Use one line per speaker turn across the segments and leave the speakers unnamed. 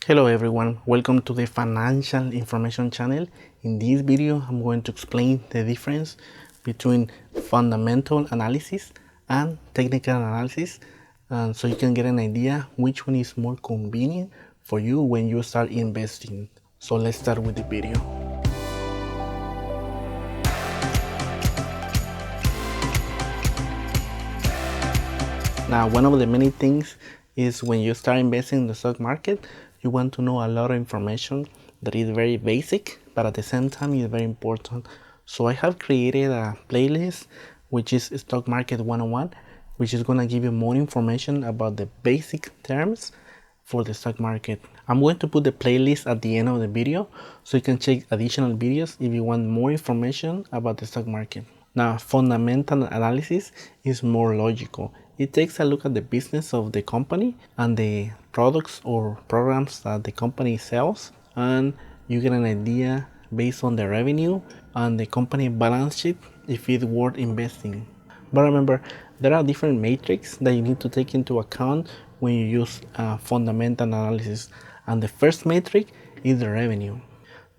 Hello everyone, welcome to the Financial Information Channel. In this video, I'm going to explain the difference between fundamental analysis and technical analysis, so you can get an idea which one is more convenient for you when you start investing. So let's start with the video. Now, one of the many things is when you start investing in the stock market, you want to know a lot of information that is very basic, but at the same time is very important. So I have created a playlist which is Stock Market 101, which is going to give you more information about the basic terms for the stock market. I'm going to put the playlist at the end of the video so you can check additional videos if you want more information about the stock market. Now, fundamental analysis is more logical. It takes a look at the business of the company and the products or programs that the company sells, and you get an idea based on the revenue and the company balance sheet if it's worth investing. But remember, there are different metrics that you need to take into account when you use fundamental analysis. And the first metric is the revenue.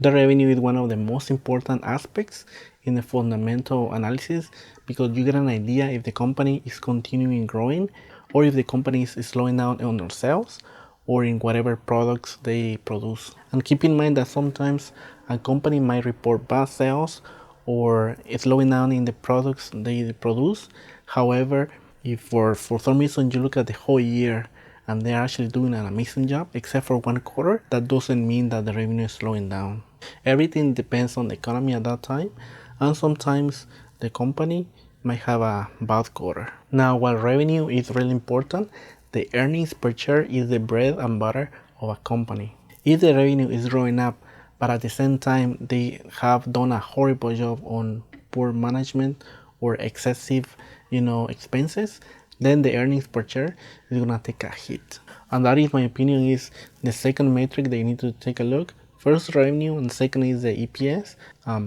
The revenue is one of the most important aspects in the fundamental analysis because you get an idea if the company is continuing growing or if the company is slowing down on their sales or in whatever products they produce. And keep in mind that sometimes a company might report bad sales or slowing down in the products they produce. However, if for some reason you look at the whole year and they're actually doing an amazing job, except for one quarter, that doesn't mean that the revenue is slowing down. Everything depends on the economy at that time, and sometimes the company might have a bad quarter. Now, while revenue is really important, the earnings per share is the bread and butter of a company. If the revenue is growing up, but at the same time they have done a horrible job on poor management or excessive, expenses, then the earnings per share is gonna take a hit. And that is my opinion is the second metric that you need to take a look. First revenue and second is the EPS.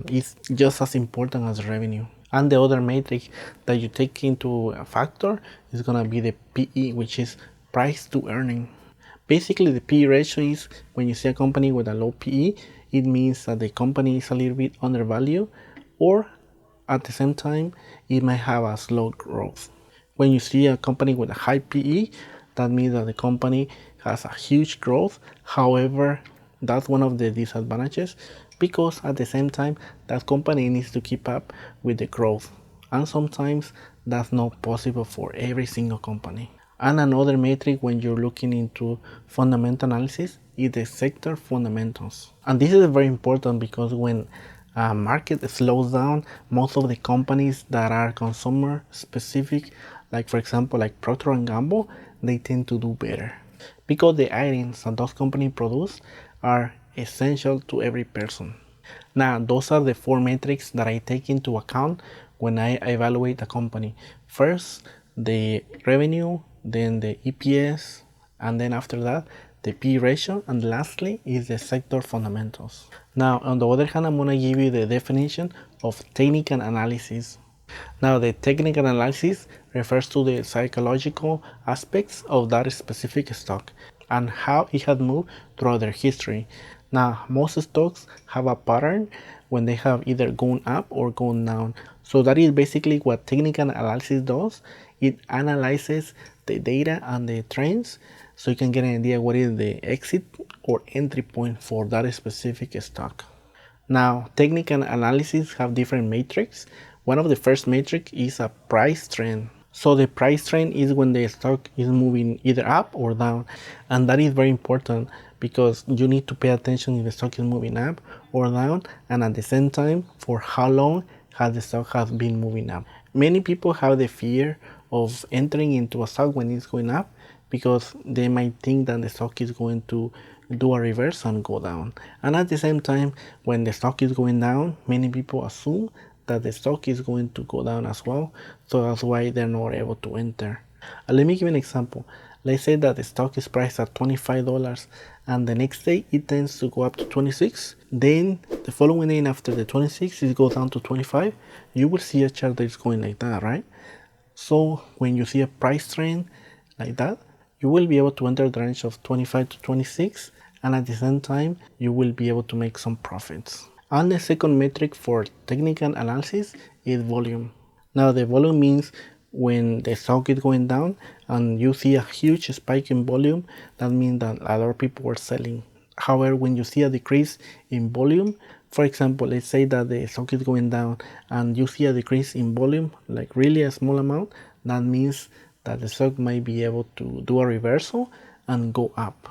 It's just as important as revenue. And the other metric that you take into a factor is gonna be the PE, which is price to earning. Basically, the PE ratio is when you see a company with a low PE, it means that the company is a little bit undervalued, or at the same time, it might have a slow growth. When you see a company with a high PE, that means that the company has a huge growth. However, that's one of the disadvantages because at the same time, that company needs to keep up with the growth. And sometimes that's not possible for every single company. And another metric when you're looking into fundamental analysis is the sector fundamentals. And this is very important because when a market slows down, most of the companies that are consumer specific, like for example, like Procter & Gamble, they tend to do better because the items that those companies produce are essential to every person. Now, those are the four metrics that I take into account when I evaluate a company. First, the revenue, then the EPS, and then after that, the P ratio, and lastly is the sector fundamentals. Now, on the other hand, I'm going to give you the definition of technical analysis. Now, the technical analysis refers to the psychological aspects of that specific stock and how it has moved throughout their history. Now, most stocks have a pattern when they have either gone up or gone down. So that is basically what technical analysis does. It analyzes the data and the trends so you can get an idea what is the exit or entry point for that specific stock. Now, technical analysis have different metrics. One of the first metric is a price trend. So the price trend is when the stock is moving either up or down, and that is very important because you need to pay attention if the stock is moving up or down, and at the same time for how long has the stock has been moving up. Many people have the fear of entering into a stock when it's going up because they might think that the stock is going to do a reverse and go down. And at the same time, when the stock is going down, many people assume that the stock is going to go down as well. So that's why they're not able to enter. Let me give you an example. Let's say that the stock is priced at $25 and the next day it tends to go up to 26. Then the following day after the 26 it goes down to 25. You will see a chart that is going like that, right? So when you see a price trend like that, you will be able to enter the range of 25 to 26 and at the same time you will be able to make some profits. And the second metric for technical analysis is volume. Now the volume means when the stock is going down and you see a huge spike in volume, that means that a lot of people are selling. However, when you see a decrease in volume, for example, let's say that the stock is going down and you see a decrease in volume, like really a small amount, that means that the stock might be able to do a reversal and go up.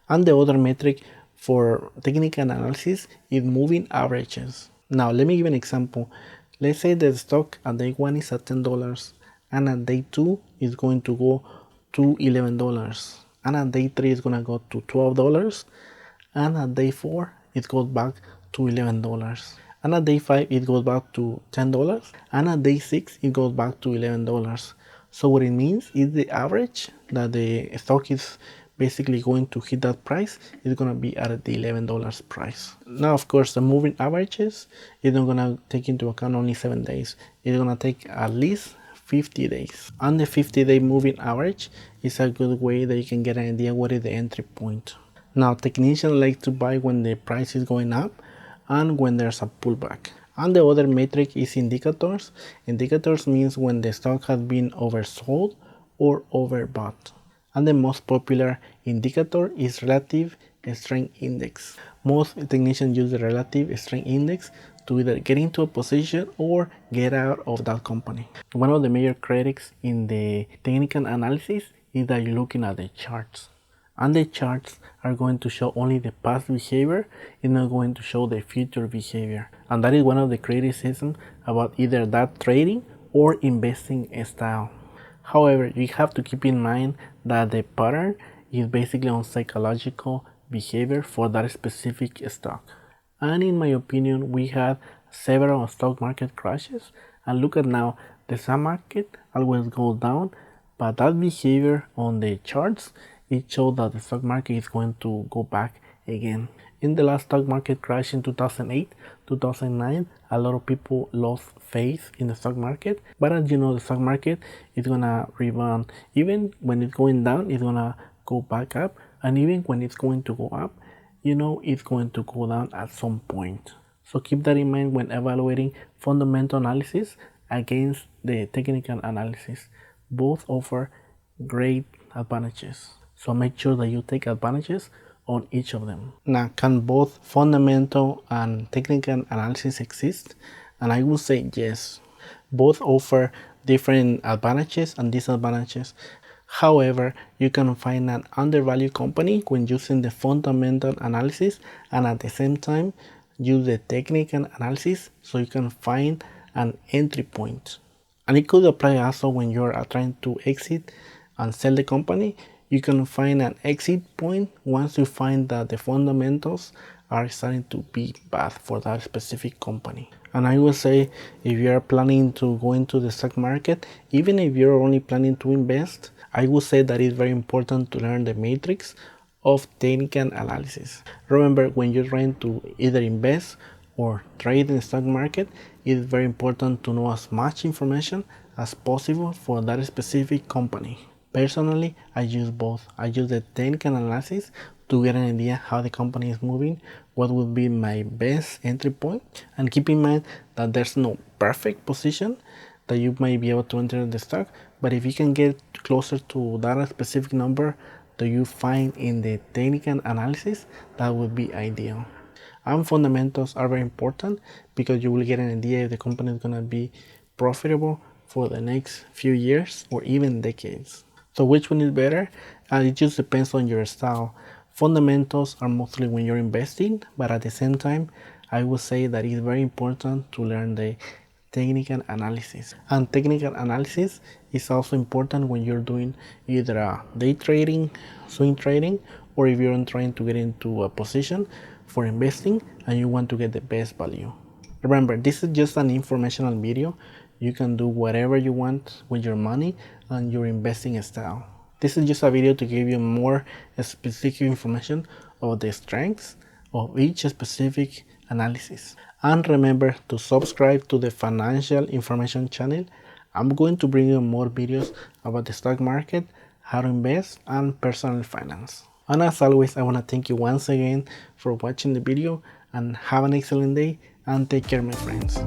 And the other metric for technical analysis is moving averages. Now, let me give an example. Let's say that the stock at day 1 is at $10 and at day 2 is going to go to $11 and at day 3 is going to go to $12 and at day 4 it goes back to $11 and at day 5 it goes back to $10 and at day 6 it goes back to $11. So what it means is the average that the stock is basically going to hit that price is going to be at the $11 price. Now of course the moving averages is not going to take into account only 7 days. It's going to take at least 50 days. And the 50-day moving average is a good way that you can get an idea what is the entry point. Now technicians like to buy when the price is going up and when there's a pullback. And the other metric is indicators. Indicators means when the stock has been oversold or overbought. And the most popular indicator is relative strength index. Most technicians use the relative strength index to either get into a position or get out of that company. One of the major critics in the technical analysis is that you're looking at the charts. And the charts are going to show only the past behavior, it's not going to show the future behavior. And that is one of the criticisms about either that trading or investing style. However, you have to keep in mind that the pattern is basically on psychological behavior for that specific stock. And in my opinion, we had several stock market crashes. And look at now, the stock market always goes down, but that behavior on the charts, it shows that the stock market is going to go back again. In the last stock market crash in 2008, 2009, a lot of people lost faith in the stock market. But as you know, the stock market is gonna rebound. Even when it's going down, it's gonna go back up. And even when it's going to go up, you know it's going to go down at some point. So keep that in mind when evaluating fundamental analysis against the technical analysis. Both offer great advantages. So make sure that you take advantages on each of them. Now, can both fundamental and technical analysis exist? And I would say yes. Both offer different advantages and disadvantages. However, you can find an undervalued company when using the fundamental analysis and at the same time use the technical analysis so you can find an entry point. And it could apply also when you're trying to exit and sell the company. You can find an exit point once you find that the fundamentals are starting to be bad for that specific company. And I would say if you are planning to go into the stock market, even if you're only planning to invest, I would say that it's very important to learn the matrix of technical analysis. Remember, when you're trying to either invest or trade in the stock market, it's very important to know as much information as possible for that specific company. Personally, I use both. I use the technical analysis to get an idea how the company is moving, what would be my best entry point, and keep in mind that there's no perfect position that you might be able to enter the stock, but if you can get closer to that specific number that you find in the technical analysis, that would be ideal. And fundamentals are very important because you will get an idea if the company is going to be profitable for the next few years or even decades. So which one is better? It just depends on your style. Fundamentals are mostly when you're investing, but at the same time, I would say that it's very important to learn the technical analysis. And technical analysis is also important when you're doing either day trading, swing trading, or if you're trying to get into a position for investing and you want to get the best value. Remember, this is just an informational video. You can do whatever you want with your money and your investing style. This is just a video to give you more specific information of the strengths of each specific analysis. And remember to subscribe to the Financial Information channel. I'm going to bring you more videos about the stock market, how to invest, and personal finance. And as always, I want to thank you once again for watching the video, and have an excellent day, and take care, my friends.